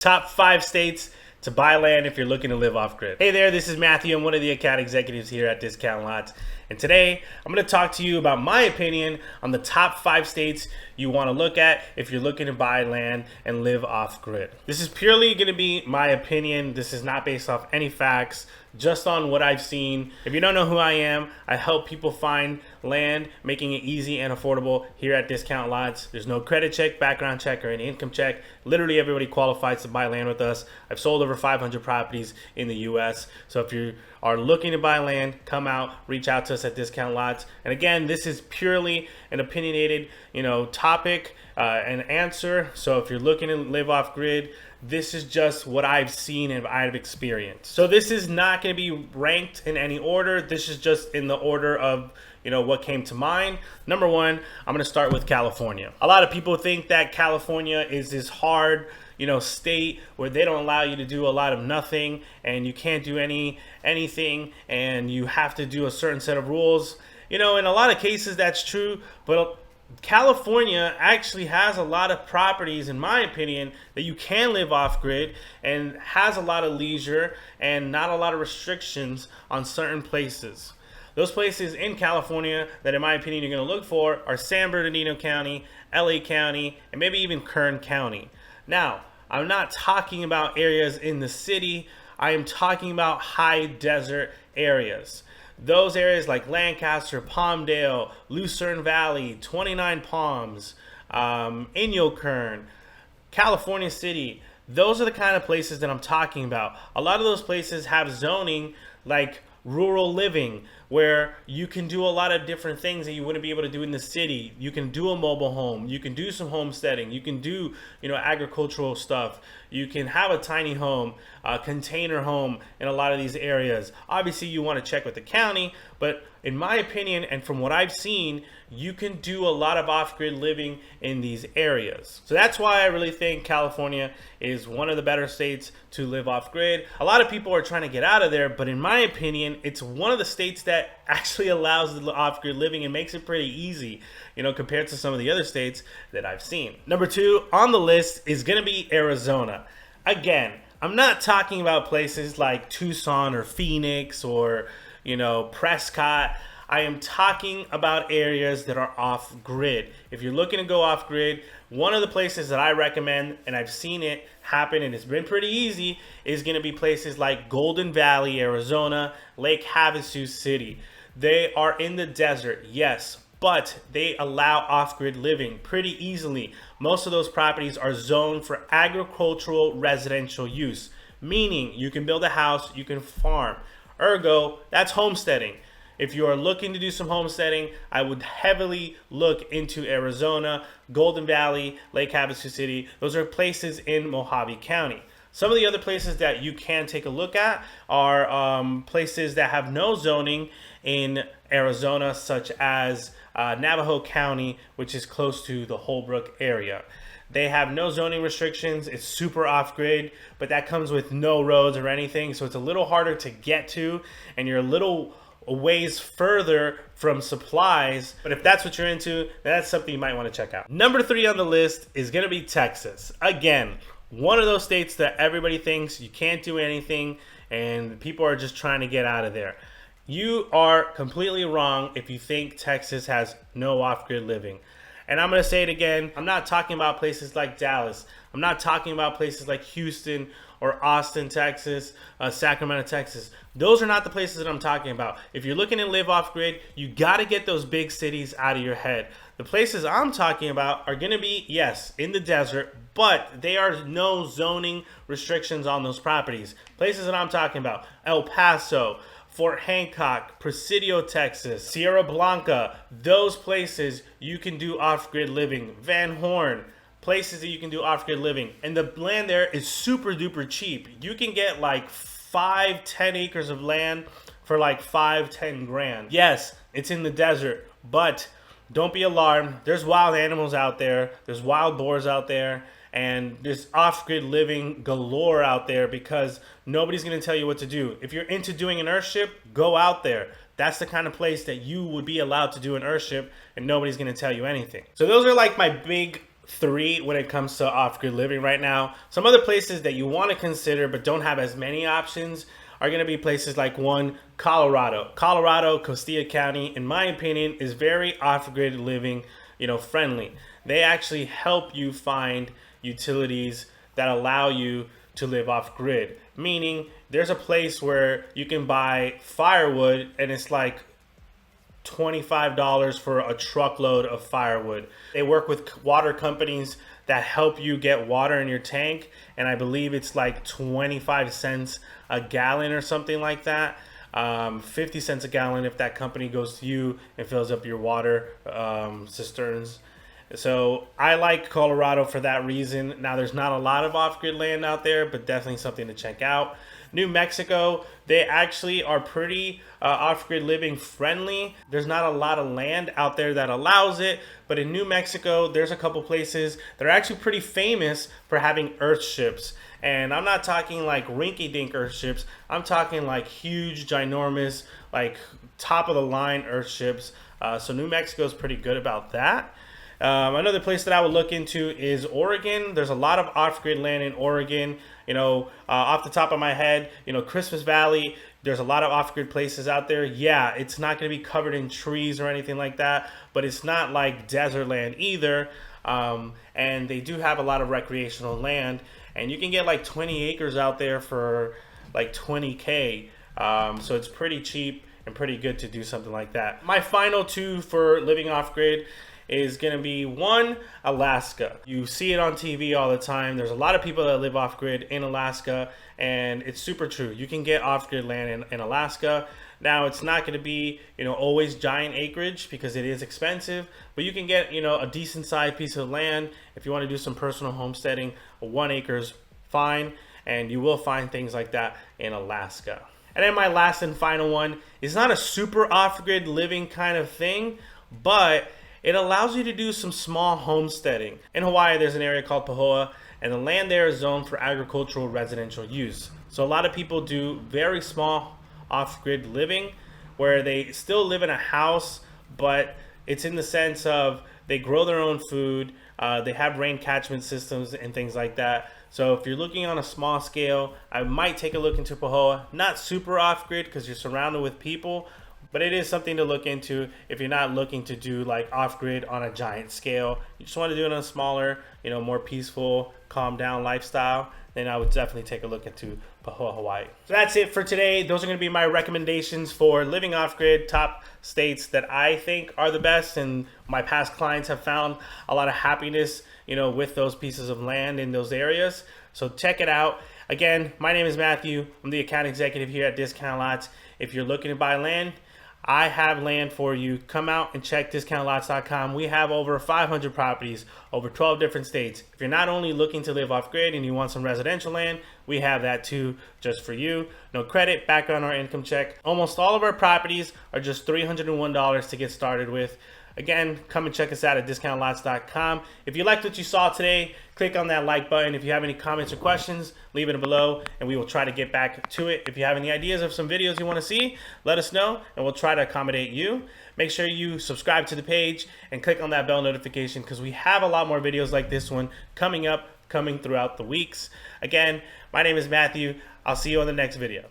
Top 5 states to buy land if you're looking to live off grid. Hey there, this is Matthew. I'm one of the account executives here at Discount Lots. And today I'm going to talk to you about my opinion on the top 5 states you want to look at if you're looking to buy land and live off grid. This is purely going to be my opinion. This is not based off any facts, just on what I've seen. If you don't know who I am, I help people find land, making it easy and affordable here at Discount Lots. There's no credit check, background check, or any income check. Literally everybody qualifies to buy land with us. I've sold over 500 properties in the US. So if you are looking to buy land, come out, reach out to us at Discount Lots. And again, this is purely an opinionated, topic and answer. So if you're looking to live off grid, this is just what I've seen and I've experienced. So this is not going to be ranked in any order. This is just in the order of what came to mind. Number one, I'm going to start with California. A lot of people think that California is this hard state where they don't allow you to do a lot of nothing and you can't do anything and you have to do a certain set of rules. In a lot of cases that's true, but California actually has a lot of properties, in my opinion, that you can live off grid and has a lot of leisure and not a lot of restrictions on certain places. Those places in California that, in my opinion, you're going to look for are San Bernardino County, LA County, and maybe even Kern County. Now, I'm not talking about areas in the city. I am talking about high desert areas. Those areas like Lancaster, Palmdale, Lucerne Valley, 29 Palms, Inyokern, California City. Those are the kind of places that I'm talking about. A lot of those places have zoning like rural living, where you can do a lot of different things that you wouldn't be able to do in the city. You can do a mobile home, you can do some homesteading, you can do agricultural stuff, you can have a tiny home, a container home in a lot of these areas. Obviously you want to check with the county, but in my opinion and from what I've seen, you can do a lot of off-grid living in these areas. So that's why I really think California is one of the better states to live off-grid. A lot of people are trying to get out of there, but in my opinion, it's one of the states that actually allows the off-grid living and makes it pretty easy, compared to some of the other states that I've seen. Number 2 on the list is going to be Arizona. Again, I'm not talking about places like Tucson or Phoenix or Prescott. I am talking about areas that are off grid. If you're looking to go off grid, one of the places that I recommend, and I've seen it happen and it's been pretty easy, is going to be places like Golden Valley, Arizona, Lake Havasu City. They are in the desert, yes, but they allow off-grid living pretty easily. Most of those properties are zoned for agricultural residential use, meaning you can build a house, you can farm. Ergo, that's homesteading. If you are looking to do some homesteading, I would heavily look into Arizona, Golden Valley, Lake Havasu City. Those are places in Mojave County. Some of the other places that you can take a look at are places that have no zoning in Arizona, such as Navajo County, which is close to the Holbrook area. They have no zoning restrictions. It's super off-grid, but that comes with no roads or anything, so it's a little harder to get to, and you're a little ways further from supplies. But if that's what you're into, that's something you might want to check out. Number 3 on the list is going to be Texas. Again, one of those states that everybody thinks you can't do anything and people are just trying to get out of there. You are completely wrong if you think Texas has no off-grid living. And I'm going to say it again, I'm not talking about places like Dallas. I'm not talking about places like Houston or Austin, Texas, Sacramento, Texas. Those are not the places that I'm talking about. If you're looking to live off-grid, you got to get those big cities out of your head. The places I'm talking about are going to be, yes, in the desert, but there are no zoning restrictions on those properties. Places that I'm talking about, El Paso, Fort Hancock, Presidio, Texas, Sierra Blanca, those places you can do off-grid living. Van Horn, places that you can do off-grid living. And the land there is super duper cheap. You can get like 5-10 acres of land for like 5-10 grand. Yes, it's in the desert, but don't be alarmed. There's wild animals out there. There's wild boars out there. And there's off-grid living galore out there because nobody's going to tell you what to do. If you're into doing an earthship, go out there. That's the kind of place that you would be allowed to do an earthship and nobody's going to tell you anything. So those are like my big three when it comes to off-grid living right now. Some other places that you want to consider but don't have as many options are going to be places like Colorado. Colorado, Costilla County, in my opinion, is very off-grid living, friendly. They actually help you find utilities that allow you to live off-grid. Meaning, there's a place where you can buy firewood and it's like $25 for a truckload of firewood. They work with water companies that help you get water in your tank, and I believe it's like 25 cents a gallon or something like that. 50 cents a gallon if that company goes to you and fills up your water cisterns. So I like Colorado for that reason. Now, there's not a lot of off-grid land out there, but definitely something to check out. New Mexico, they actually are pretty off-grid living friendly. There's not a lot of land out there that allows it, but in New Mexico, there's a couple places that are actually pretty famous for having earthships. And I'm not talking like rinky-dink earthships. I'm talking like huge, ginormous, like top-of-the-line earthships. So New Mexico is pretty good about that. Another place that I would look into is Oregon. There's a lot of off-grid land in Oregon. Off the top of my head, Christmas Valley, there's a lot of off-grid places out there. Yeah, it's not going to be covered in trees or anything like that, but it's not like desert land either. And they do have a lot of recreational land, and you can get like 20 acres out there for like $20K. So it's pretty cheap and pretty good to do something like that. My final two for living off-grid is going to be one, Alaska. You see it on TV all the time. There's a lot of people that live off-grid in Alaska, and it's super true. You can get off-grid land in Alaska. Now, it's not going to be, always giant acreage because it is expensive, but you can get, a decent sized piece of land. If you want to do some personal homesteading, 1 acre is fine, and you will find things like that in Alaska. And then my last and final one is not a super off-grid living kind of thing, but it allows you to do some small homesteading. In Hawaii, there's an area called Pahoa, and the land there is zoned for agricultural residential use. So a lot of people do very small off-grid living where they still live in a house, but it's in the sense of they grow their own food, they have rain catchment systems and things like that. So if you're looking on a small scale, I might take a look into Pahoa. Not super off-grid because you're surrounded with people, but it is something to look into if you're not looking to do like off-grid on a giant scale. You just want to do it on a smaller, more peaceful, calm down lifestyle, then I would definitely take a look into Pahoa, Hawaii. So that's it for today. Those are going to be my recommendations for living off-grid, top states that I think are the best, and my past clients have found a lot of happiness, with those pieces of land in those areas. So check it out. Again, my name is Matthew. I'm the account executive here at Discount Lots. If you're looking to buy land, I have land for you. Come out and check discountlots.com. We have over 500 properties, over 12 different states. If you're not only looking to live off-grid and you want some residential land, we have that too, just for you. No credit, background, or income check. Almost all of our properties are just $301 to get started with. Again, come and check us out at discountlots.com. If you liked what you saw today, click on that like button. If you have any comments or questions, leave it below and we will try to get back to it. If you have any ideas of some videos you want to see, let us know and we'll try to accommodate you. Make sure you subscribe to the page and click on that bell notification because we have a lot more videos like this one coming throughout the weeks. Again, my name is Matthew. I'll see you on the next video.